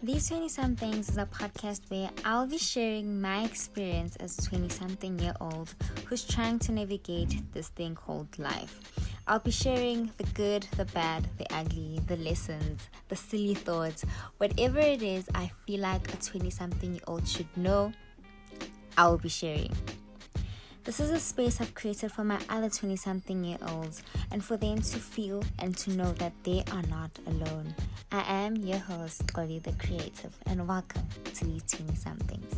These 20-somethings is a podcast where I'll be sharing my experience as a 20-something-year-old who's trying to navigate this thing called life. I'll be sharing the good, the bad, the ugly, the lessons, the silly thoughts, whatever it is I feel like a 20-something-year-old should know, I will be sharing. This is a space I've created for my other 20-something-year-olds and for them to feel and to know that they are not alone. I am your host, Xoli the Creative, and welcome to these 20-somethings.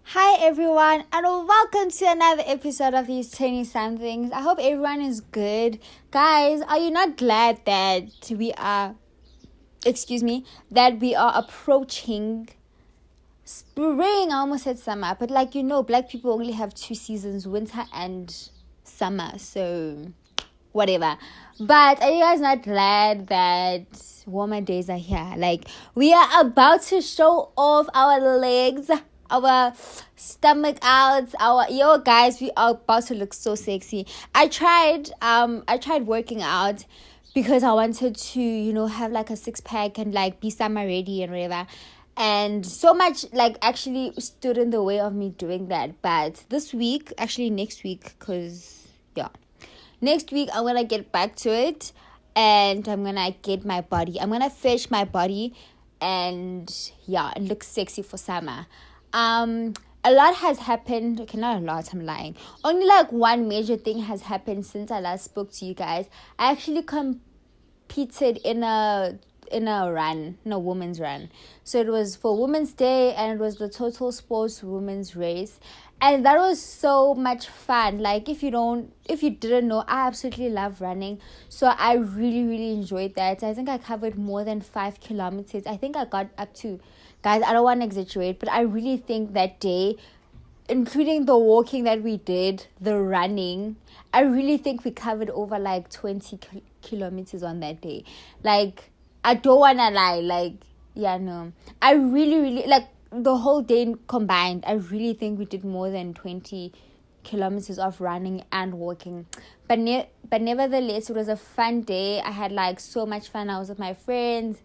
Hi everyone, and welcome to another episode of these 20-somethings. I hope everyone is good. Guys, are you not glad that we are approaching spring? I almost said summer, but black people only have two seasons, winter and summer, so whatever. But are you guys not glad that warmer days are here? We are about to show off our legs, our stomach out, guys, we are about to look so sexy. I tried working out because I wanted to, have a six-pack and be summer ready and whatever. And so much actually stood in the way of me doing that. But next week, next week I'm going to get back to it. And I'm going to get my body. I'm going to fetch my body. And and look sexy for summer. A lot has happened. Okay, not a lot, I'm lying. Only one major thing has happened since I last spoke to you guys. I actually competed in a women's run. So it was for Women's Day, and it was the Total Sports Women's Race, and that was so much fun. If you didn't know, I absolutely love running, so I really enjoyed that. I think I covered more than 5 kilometers. I think I got up to, guys, I don't want to exaggerate, but I really think that day, including the walking that we did, the running, I really think we covered over 20 kilometers on that day. I don't want to lie. I really, the whole day combined, I really think we did more than 20 kilometers of running and walking. But nevertheless, it was a fun day. I had, so much fun. I was with my friends.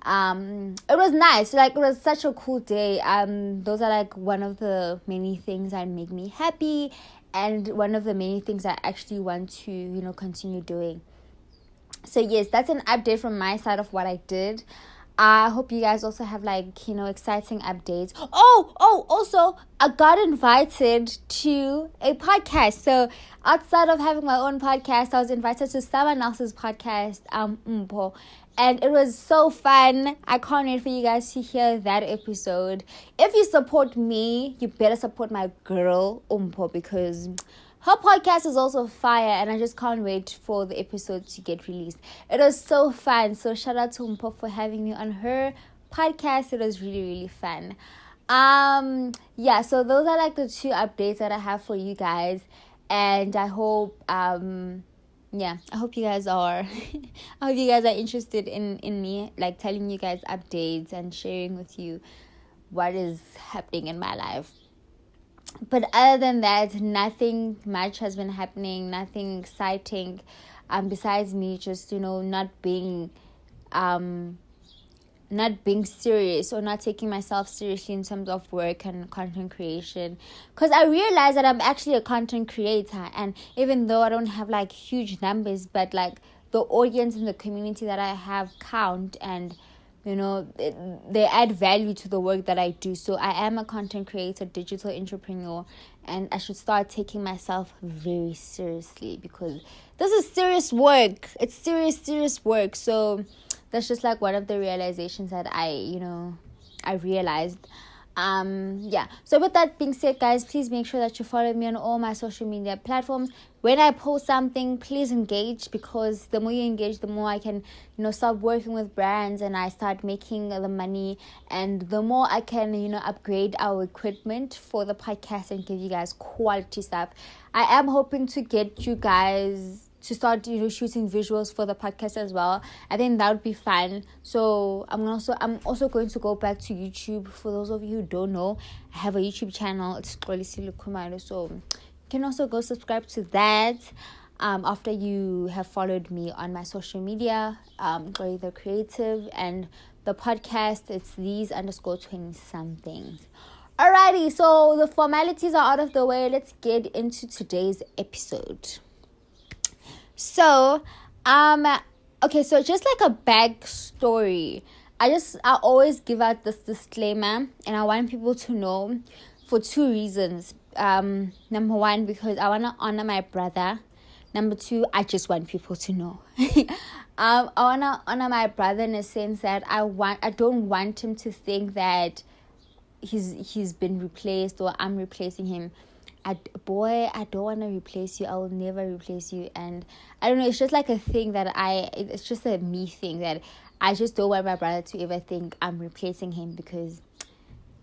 It was nice. It was such a cool day. Those are, one of the many things that make me happy, and one of the many things I actually want to, continue doing. So yes, that's an update from my side of what I did. I hope you guys also have exciting updates. Also, I got invited to a podcast. So outside of having my own podcast, I was invited to someone else's podcast, Umpo. And it was so fun. I can't wait for you guys to hear that episode. If you support me, you better support my girl, Umpo, because her podcast is also fire, and I just can't wait for the episode to get released. It was so fun. So shout out to Umpo for having me on her podcast. It was really fun. So those are the two updates that I have for you guys. And I hope I hope you guys are I hope you guys are interested in me telling you guys updates and sharing with you what is happening in my life. But other than that, nothing much has been happening, nothing exciting, besides me just, not being serious or not taking myself seriously in terms of work and content creation. Because I realized that I'm actually a content creator, and even though I don't have huge numbers, but the audience and the community that I have count, and they add value to the work that I do. So I am a content creator, digital entrepreneur, and I should start taking myself very seriously, because this is serious work. It's serious work. So that's just one of the realizations that I realized. So with that being said, guys, please make sure that you follow me on all my social media platforms. When I post something, please engage, because the more you engage, the more I can, start working with brands, and I start making the money, and the more I can, upgrade our equipment for the podcast and give you guys quality stuff. I am hoping to get you guys to start shooting visuals for the podcast as well. I think that would be fun. So I'm also going to go back to YouTube. For those of you who don't know, I have a YouTube channel. It's Xoli Silukhumalo, so you can also go subscribe to that. after you have followed me on my social media, Glory the Creative, and the podcast, it's these underscore 20 somethings. Alrighty, so the formalities are out of the way. Let's get into today's episode. So, okay, so just like a backstory, I always give out this disclaimer, and I want people to know for two reasons. Number one, because I want to honor my brother. Number two, I just want people to know. I want to honor my brother in a sense that I don't want him to think that he's been replaced or I'm replacing him. I don't want to replace you. I will never replace you. And I don't know, it's just like a thing that it's just a me thing that I just don't want my brother to ever think I'm replacing him, because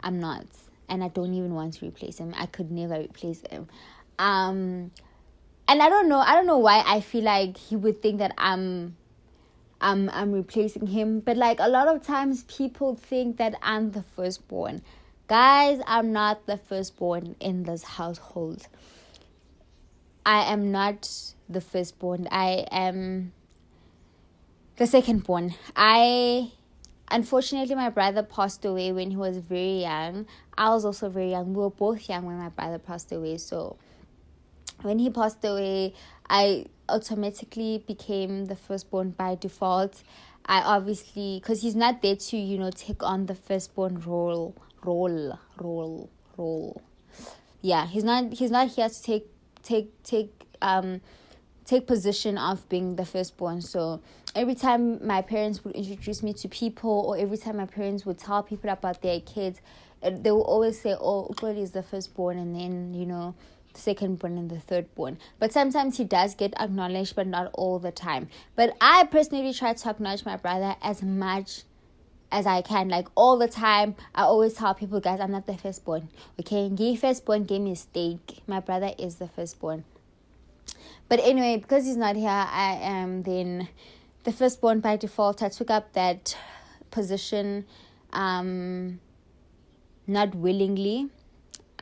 I'm not. And I don't even want to replace him. I could never replace him. And I don't know why I feel like he would think that I'm replacing him. But like a lot of times people think that I'm the firstborn. Guys, I'm not the firstborn in this household. I am not the firstborn. I am the secondborn. Unfortunately, my brother passed away when he was very young. I was also very young. We were both young when my brother passed away. So when he passed away, I automatically became the firstborn by default. I obviously, because he's not there to, take on the firstborn role. Yeah, he's not here to take position of being the firstborn. So every time my parents would introduce me to people, or every time my parents would tell people about their kids, they will always say, oh, Uxoli is the firstborn, and then, the secondborn and the thirdborn. But sometimes he does get acknowledged, but not all the time. But I personally try to acknowledge my brother as much as I can, like all the time. I always tell people, guys, I'm not the firstborn. Okay, gay firstborn, gay mistake. My brother is the firstborn. But anyway, because he's not here, I am then the firstborn by default. I took up that position, not willingly.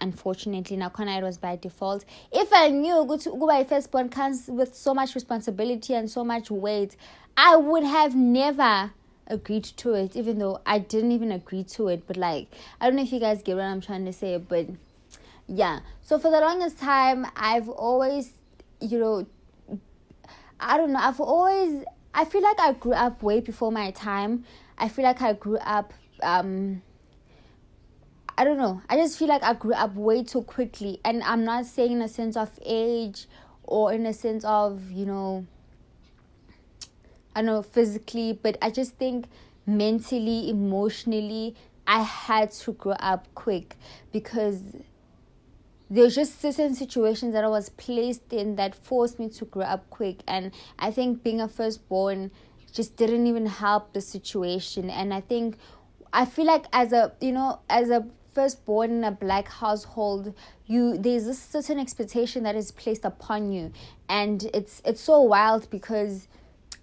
Unfortunately, now it was by default. If I knew Gubai firstborn comes with so much responsibility and so much weight, I would have never agreed to it, even though I didn't even agree to it. But like, I don't know if you guys get what I'm trying to say, but yeah. So for the longest time, I've always, I don't know, I feel like I grew up way before my time. I feel like I grew up, I don't know. I just feel like I grew up way too quickly. And I'm not saying in a sense of age or in a sense of, I don't know, physically, but I just think mentally, emotionally, I had to grow up quick, because there's just certain situations that I was placed in that forced me to grow up quick. And I think being a firstborn just didn't even help the situation. And I feel like as a firstborn in a black household, there's a certain expectation that is placed upon you. And it's so wild, because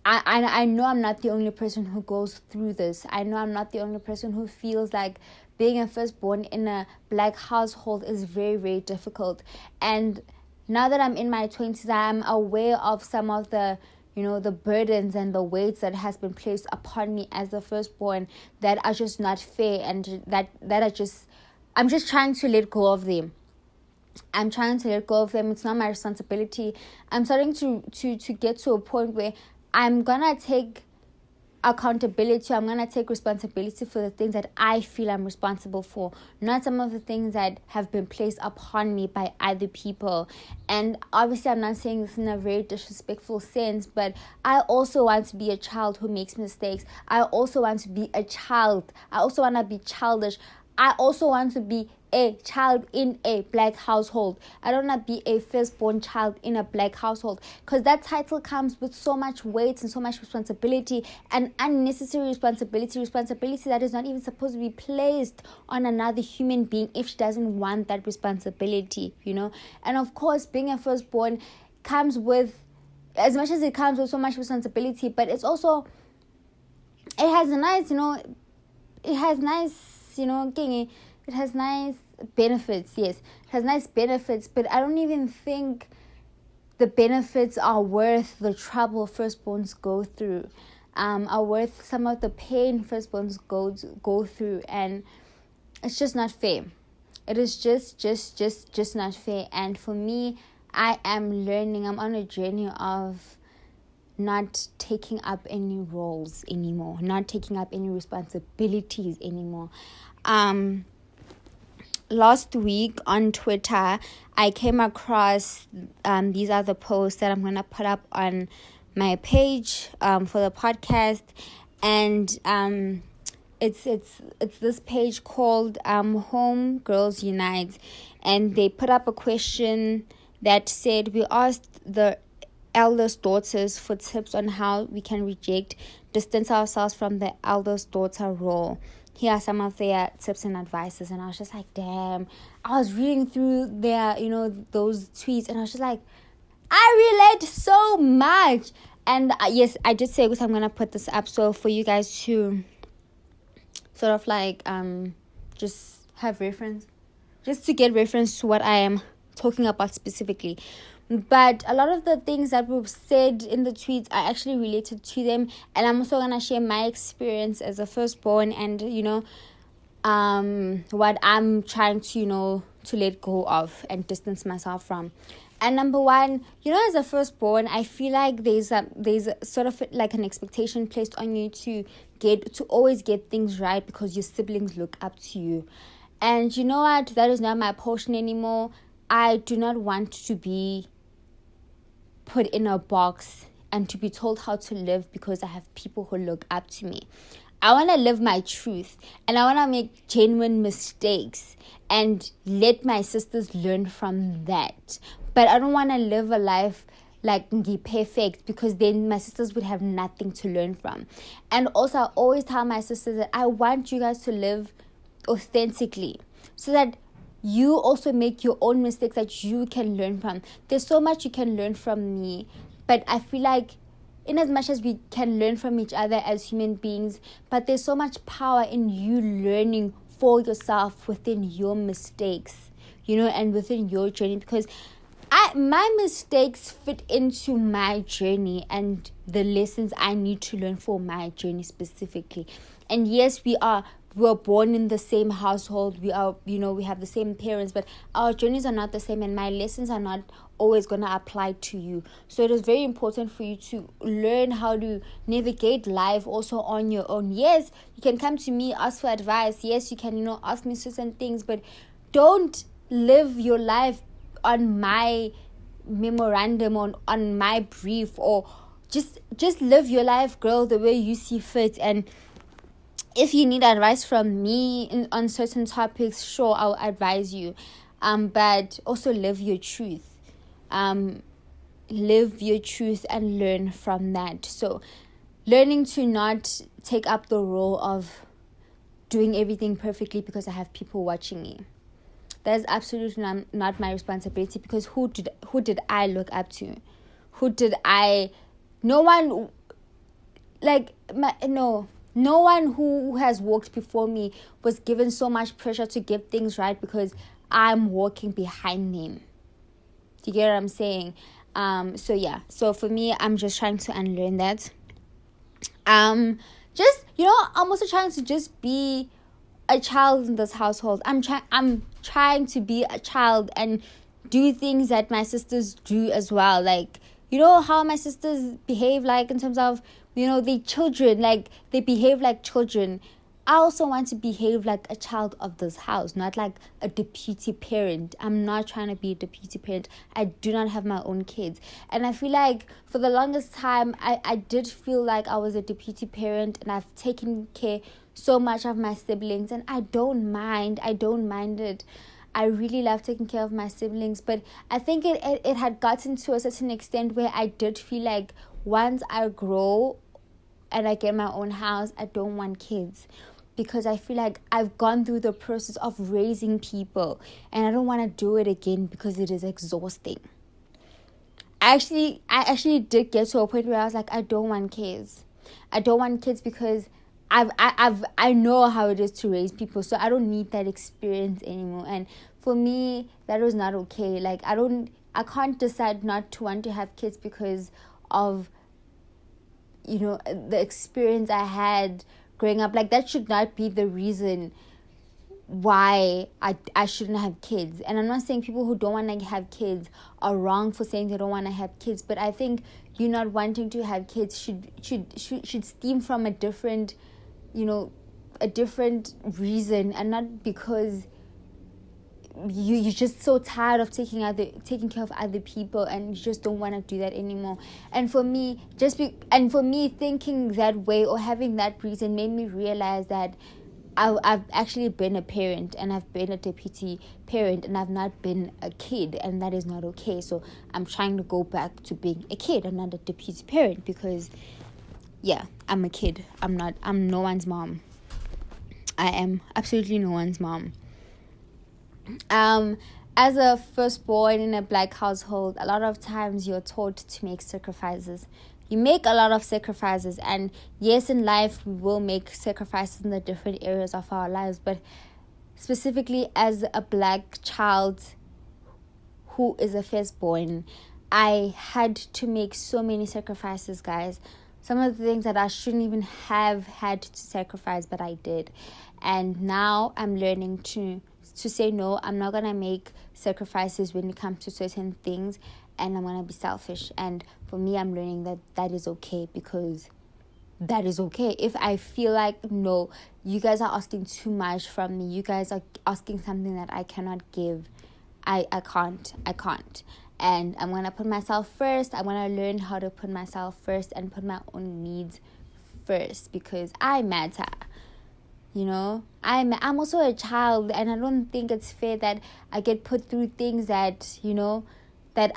I know I'm not the only person who goes through this. I know I'm not the only person who feels like being a firstborn in a black household is very, very difficult. And now that I'm in my 20s, I'm aware of some of the, the burdens and the weights that has been placed upon me as the firstborn that are just not fair, and I'm just trying to let go of them. I'm trying to let go of them. It's not my responsibility. I'm starting to get to a point where I'm gonna take accountability. I'm gonna take responsibility for the things that I feel I'm responsible for, not some of the things that have been placed upon me by other people. And obviously I'm not saying this in a very disrespectful sense, but I also want to be a child who makes mistakes. I also want to be a child. I also want to be childish. I also want to be a child in a black household. I don't want to be a firstborn child in a black household, because that title comes with so much weight and so much responsibility, and unnecessary responsibility that is not even supposed to be placed on another human being if she doesn't want that responsibility, And of course, being a firstborn comes with, as much as it comes with so much responsibility, but it's also, it has nice benefits. Yes, it has nice benefits, but I don't even think the benefits are worth the trouble firstborns go through, are worth some of the pain firstborns go through, and it's just not fair. It is just not fair. And for me, I am learning. I'm on a journey of not taking up any roles anymore, not taking up any responsibilities anymore. Last week on Twitter, I came across these are the posts that I'm gonna put up on my page for the podcast, and it's this page called Home Girls Unite, and they put up a question that said, we asked the eldest daughters for tips on how we can distance ourselves from the eldest daughter role. Here are some of their tips and advices, and I was just like, damn. I was reading through their, those tweets, and I was just like, I relate so much. And yes, I did say I'm gonna put this up so for you guys to sort of like just have reference, just to get reference to what I am talking about specifically. But a lot of the things that were said in the tweets are actually related to them, and I'm also gonna share my experience as a firstborn, and what I'm trying to to let go of and distance myself from. And number one, as a firstborn, I feel like there's a sort of like an expectation placed on you to always get things right because your siblings look up to you. And you know what? That is not my portion anymore. I do not want to be put in a box and to be told how to live because I have people who look up to me. I want to live my truth, and I want to make genuine mistakes and let my sisters learn from that. But I don't want to live a life like perfect, because then my sisters would have nothing to learn from. And also, I always tell my sisters that I want you guys to live authentically so that you also make your own mistakes that you can learn from. There's so much you can learn from me, but I feel like in as much as we can learn from each other as human beings, but there's so much power in you learning for yourself within your mistakes, and within your journey, because my mistakes fit into my journey and the lessons I need to learn for my journey specifically. And yes, we were born in the same household. We are, we have the same parents, but our journeys are not the same, and my lessons are not always going to apply to you. So it is very important for you to learn how to navigate life also on your own. Yes, you can come to me, ask for advice. Yes, you can, ask me certain things, but don't live your life on my memorandum, on my brief, or just live your life, girl, the way you see fit. And if you need advice from me on certain topics, sure, I'll advise you. But also live your truth. Live your truth and learn from that. So learning to not take up the role of doing everything perfectly because I have people watching me. That is absolutely not my responsibility, because who did I look up to? No one, no one who has walked before me was given so much pressure to get things right because I'm walking behind them. Do you get what I'm saying? So for me, I'm just trying to unlearn that. I'm also trying to just be a child in this household. I'm trying to be a child and do things that my sisters do as well. Like, how my sisters behave, like in terms of, they children, like they behave like children. I also want to behave like a child of this house, not like a deputy parent. I'm not trying to be a deputy parent. I do not have my own kids. And I feel like for the longest time, I did feel like I was a deputy parent, and I've taken care so much of my siblings, and I don't mind it. I really love taking care of my siblings, but I think it had gotten to a certain extent where I did feel like once I grow and I get my own house, I don't want kids, because I feel like I've gone through the process of raising people, and I don't want to do it again because it is exhausting. I actually did get to a point where I was like, I don't want kids. I don't want kids because I know how it is to raise people, so I don't need that experience anymore. And for me, that was not okay. Like I don't I can't decide not to want to have kids because of, the experience I had growing up. Like, that should not be the reason why I shouldn't have kids. And I'm not saying people who don't want to have kids are wrong for saying they don't want to have kids, but I think you not wanting to have kids should stem from a different reason, and not because you're just so tired of taking care of other people and you just don't want to do that anymore. And for me, thinking that way or having that reason made me realize that I've actually been a parent, and I've been a deputy parent, and I've not been a kid, and that is not okay. So I'm trying to go back to being a kid and not a deputy parent, because I'm a kid. I'm no one's mom. I am absolutely no one's mom. As a firstborn in a Black household, a lot of times you're taught to make sacrifices. You make a lot of sacrifices, and yes, in life we will make sacrifices in the different areas of our lives, but specifically as a Black child who is a firstborn, I had to make so many sacrifices, guys. Some of the things that I shouldn't even have had to sacrifice, but I did. And now I'm learning to say no. I'm not gonna make sacrifices when it comes to certain things, and I'm gonna be selfish. And for me, I'm learning that is okay, because that is okay. If I feel like, no, you guys are asking too much from me, you guys are asking something that I cannot give, I can't. And I'm gonna put myself first. I'm gonna learn how to put myself first and put my own needs first, because I matter. I'm also a child, and I don't think it's fair that I get put through things that, that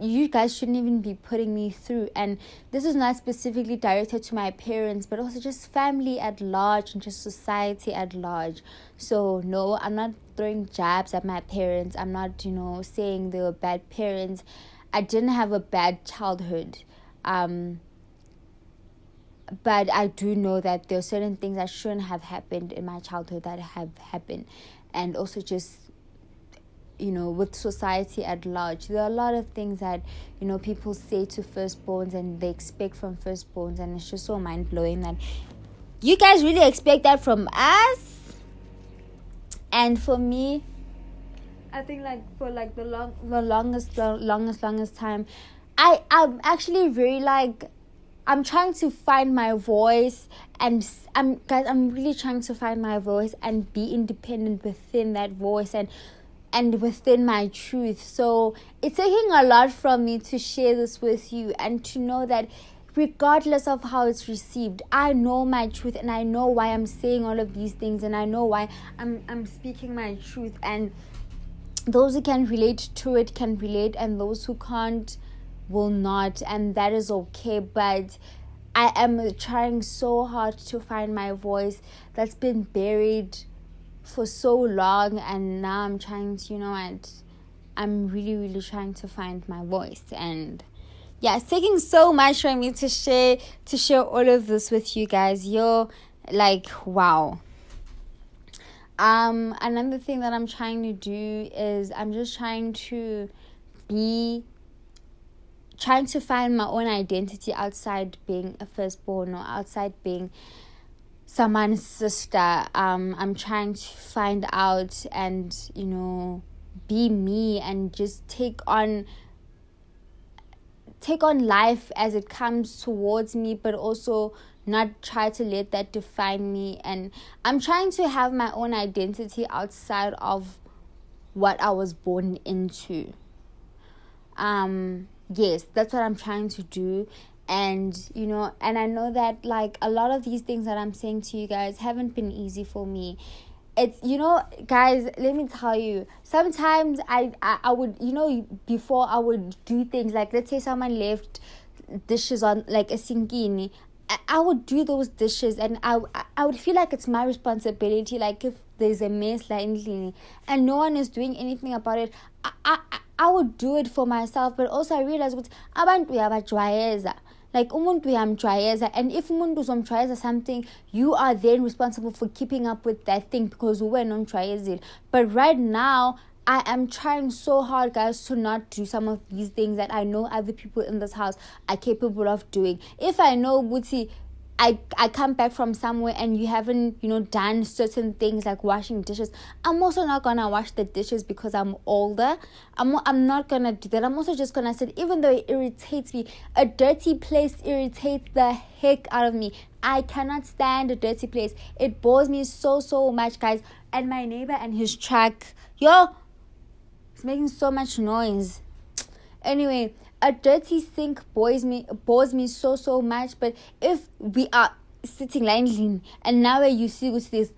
you guys shouldn't even be putting me through. And this is not specifically directed to my parents, but also just family at large and just society at large. So no, I'm not throwing jabs at my parents. I'm not, saying they were bad parents. I didn't have a bad childhood. But I do know that there are certain things that shouldn't have happened in my childhood that have happened. And also just, with society at large, there are a lot of things that, people say to firstborns and they expect from firstborns. And it's just so mind-blowing that you guys really expect that from us. And for me, I think for the longest time, I'm actually very I'm trying to find my voice, and I'm really trying to find my voice and be independent within that voice and within my truth. So it's taking a lot from me to share this with you, and to know that regardless of how it's received, I know my truth, and I know why I'm saying all of these things, and I know why I'm speaking my truth. And those who can relate to it can relate, and those who can't will not, and that is okay. But I am trying so hard to find my voice that's been buried for so long, and now I'm trying to, I'm really, really trying to find my voice. And it's taking so much for me to share all of this with you guys. You're like, wow. Another thing that I'm trying to do is I'm just trying to find my own identity outside being a firstborn, or outside being someone's sister. I'm trying to find out and, be me, and just take on life as it comes towards me, but also not try to let that define me. And I'm trying to have my own identity outside of what I was born into. Yes, that's what I'm trying to do. And, and I know that, a lot of these things that I'm saying to you guys haven't been easy for me. It's, guys, let me tell you, sometimes I would, before I would do things, let's say someone left dishes on, a sinkini, I would do those dishes, and I would feel like it's my responsibility, if there's a mess and no one is doing anything about it, I would do it for myself. But also I realized ukuthi abantu uyabajwayeza, umuntu uyamjwayeza, and if umuntu uzomjwayeza something, you are then responsible for keeping up with that thing because uwena umjwayezile. But right now I am trying so hard, guys, to not do some of these things that I know other people in this house are capable of doing. If I know, Guti, I come back from somewhere and you haven't, done certain things like washing dishes, I'm also not gonna wash the dishes because I'm older. I'm not gonna do that. I'm also just gonna say, even though it irritates me, a dirty place irritates the heck out of me. I cannot stand a dirty place. It bores me so much, guys. And my neighbor and his truck, it's making so much noise. Anyway, a dirty sink bores me so much. But if we are sitting lying and now you see with these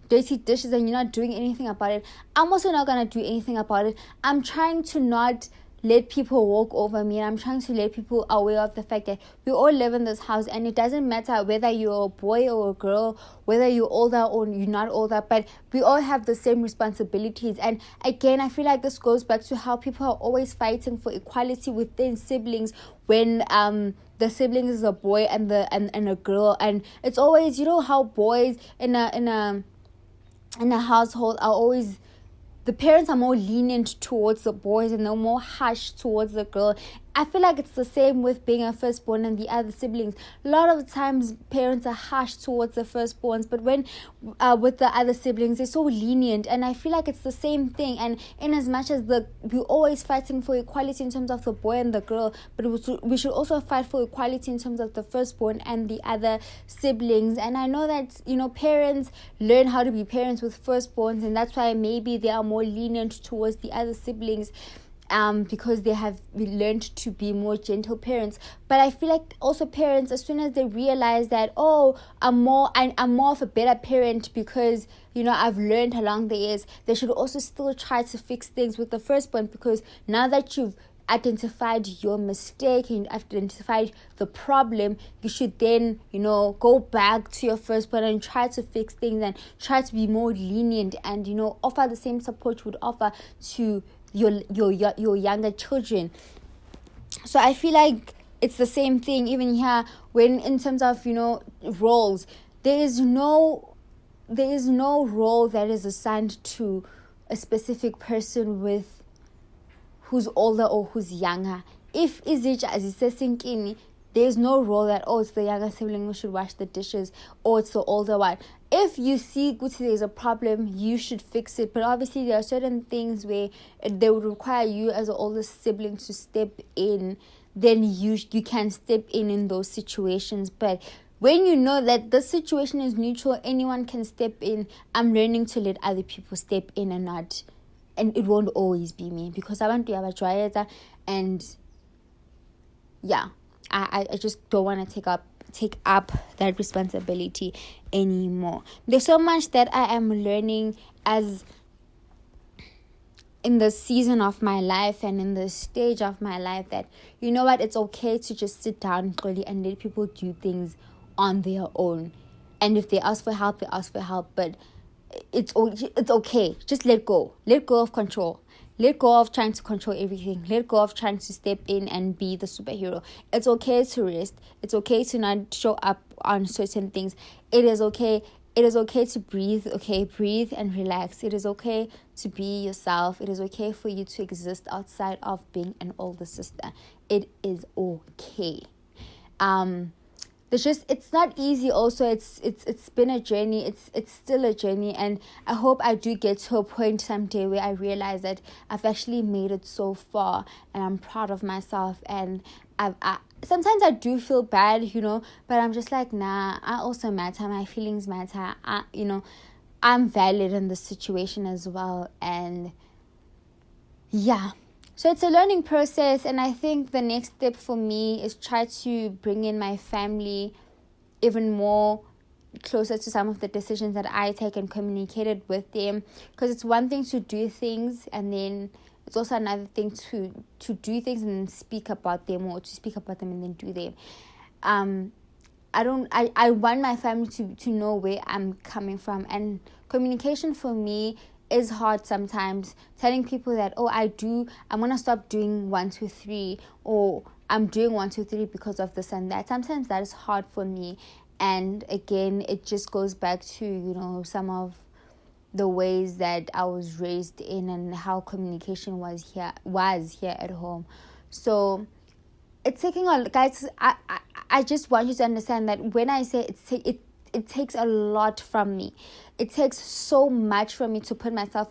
dirty dishes and you're not doing anything about it, I'm also not gonna do anything about it. I'm trying to not let people walk over me, and I'm trying to let people aware of the fact that we all live in this house, and it doesn't matter whether you're a boy or a girl, whether you're older or you're not older, but we all have the same responsibilities. And again, I feel like this goes back to how people are always fighting for equality within siblings when the siblings is a boy and a girl. And it's always, how boys in a household are always, the parents are more lenient towards the boys and they're more harsh towards the girl. I feel like it's the same with being a firstborn and the other siblings. A lot of times parents are harsh towards the firstborns, but when with the other siblings, they're so lenient. And I feel like it's the same thing. And in as much as we're always fighting for equality in terms of the boy and the girl, but we should also fight for equality in terms of the firstborn and the other siblings. And I know that, parents learn how to be parents with firstborns, and that's why maybe they are more lenient towards the other siblings. Because they have learned to be more gentle parents. But I feel like also parents, as soon as they realize that, I'm more of a better parent because, I've learned along the years, they should also still try to fix things with the firstborn, because now that you've identified your mistake and identified the problem, you should then, go back to your firstborn and try to fix things and try to be more lenient and, offer the same support you would offer to your younger children. So I feel like it's the same thing even here when in terms of roles. There is no role that is assigned to a specific person with who's older or who's younger. If Izich azisesinkini, there's no role that it's the younger sibling who should wash the dishes or it's the older one. If you see there's a problem, you should fix it. But obviously there are certain things where they would require you as an older sibling to step in. Then you can step in those situations. But when you know that the situation is neutral, anyone can step in, I'm learning to let other people step in and it won't always be me, because I want to have a triad. And yeah, I just don't want to take up that responsibility anymore. There's so much that I am learning as in the season of my life and in the stage of my life that, it's okay to just sit down really and let people do things on their own. And if they ask for help, they ask for help. But it's okay. Just let go of control. Let go of trying to control everything. Let go of trying to step in and be the superhero. It's okay to rest. It's okay to not show up on certain things. It is okay. It is okay to breathe. Okay, breathe and relax. It is okay to be yourself. It is okay for you to exist outside of being an older sister. It is okay. It's not easy. Also, it's been a journey. It's still a journey, and I hope I do get to a point someday where I realize that I've actually made it so far, and I'm proud of myself. And sometimes I do feel bad, but I'm just like, nah. I also matter. My feelings matter. I'm valid in this situation as well, and yeah. So it's a learning process, and I think the next step for me is try to bring in my family even more closer to some of the decisions that I take and communicate it with them. Because it's one thing to do things, and then it's also another thing to do things and then speak about them, or to speak about them and then do them. I want my family to know where I'm coming from, and communication for me is hard sometimes. Telling people that I'm gonna stop doing 1, 2, 3, or I'm doing 1, 2, 3 because of this and that. Sometimes that is hard for me, and again, it just goes back to some of the ways that I was raised in and how communication was here at home. So it's taking a guys. I just want you to understand that when I say it takes a lot from me. It takes so much from me to put myself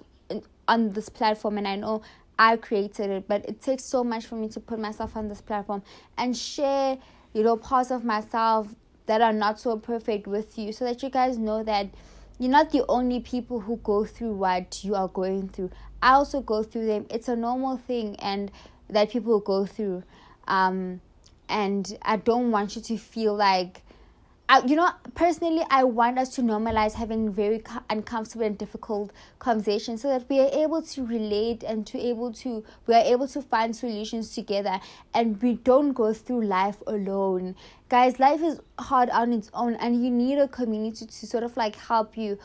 on this platform, and I know I created it, but it takes so much for me to put myself on this platform and share, parts of myself that are not so perfect with you, so that you guys know that you're not the only people who go through what you are going through. I also go through them. It's a normal thing, and that people go through. And I don't want you to feel like, personally, I want us to normalize having very uncomfortable and difficult conversations, so that we are able to relate and we are able to find solutions together, and we don't go through life alone. Guys, life is hard on its own, and you need a community to sort of like help you,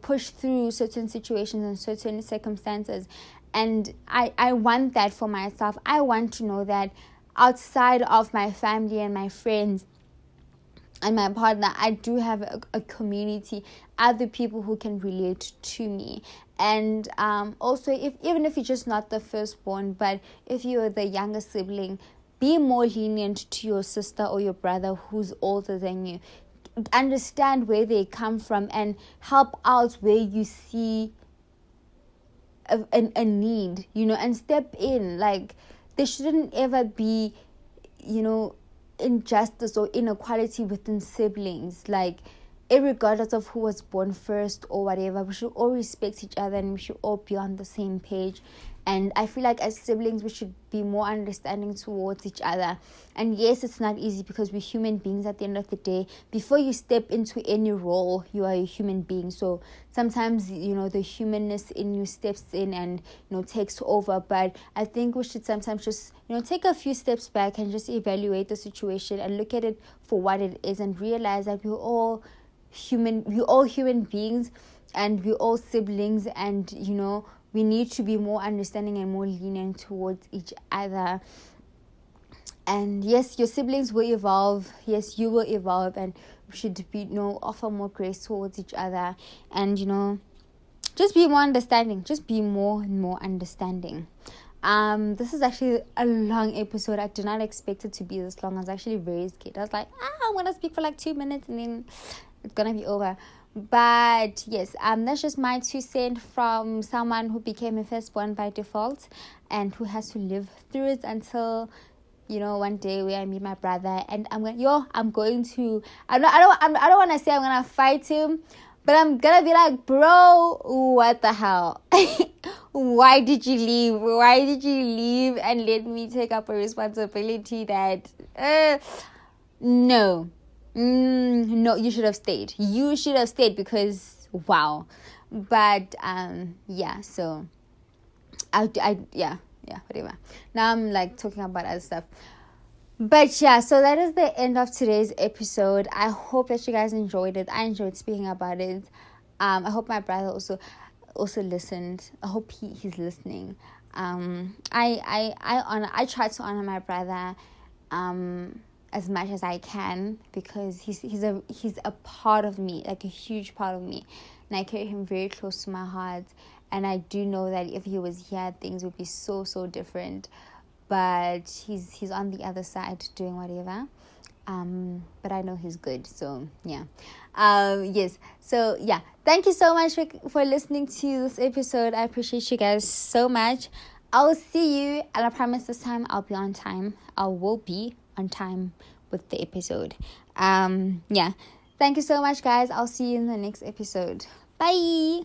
push through certain situations and certain circumstances. And I want that for myself. I want to know that outside of my family and my friends and my partner, I do have a community, other people who can relate to me. And also, even if you're just not the firstborn, but if you're the younger sibling, be more lenient to your sister or your brother who's older than you. Understand where they come from and help out where you see a need, and step in. Like, there shouldn't ever be, injustice or inequality within siblings. Like, irregardless of who was born first or whatever, we should all respect each other, and we should all be on the same page. And I feel like as siblings, we should be more understanding towards each other. And yes, it's not easy, because we're human beings at the end of the day. Before you step into any role, you are a human being. So sometimes, the humanness in you steps in and, takes over. But I think we should sometimes just, take a few steps back and just evaluate the situation and look at it for what it is, and realize that we're all human beings, and we're all siblings, and, we need to be more understanding and more lenient towards each other. And yes, your siblings will evolve. Yes, you will evolve, and we should offer more grace towards each other, and just be more understanding. Just be more and more understanding. This is actually a long episode. I did not expect it to be this long. I was actually very scared. I was like, I'm gonna speak for like 2 minutes, and then it's gonna be over. But yes, that's just my 2 cents from someone who became a firstborn by default, and who has to live through it until, one day where I meet my brother, and I don't want to say I'm gonna fight him, but I'm gonna be like, bro, what the hell? Why did you leave? Why did you leave and let me take up a responsibility that no. No, you should have stayed. Because wow. But yeah, so whatever. Now I'm like talking about other stuff. But yeah, so that is the end of today's episode. I hope that you guys enjoyed it. I enjoyed speaking about it. I hope my brother also listened. I hope he's listening. I try to honor my brother as much as I can, because he's a part of me, like a huge part of me, and I carry him very close to my heart. And I do know that if he was here, things would be so different. But he's on the other side doing whatever. But I know he's good, so yeah. Yes, so yeah. Thank you so much for listening to this episode. I appreciate you guys so much. I'll see you, and I promise this time I'll be on time. I will be on time with the episode. Yeah. Thank you so much, guys. I'll see you in the next episode. Bye.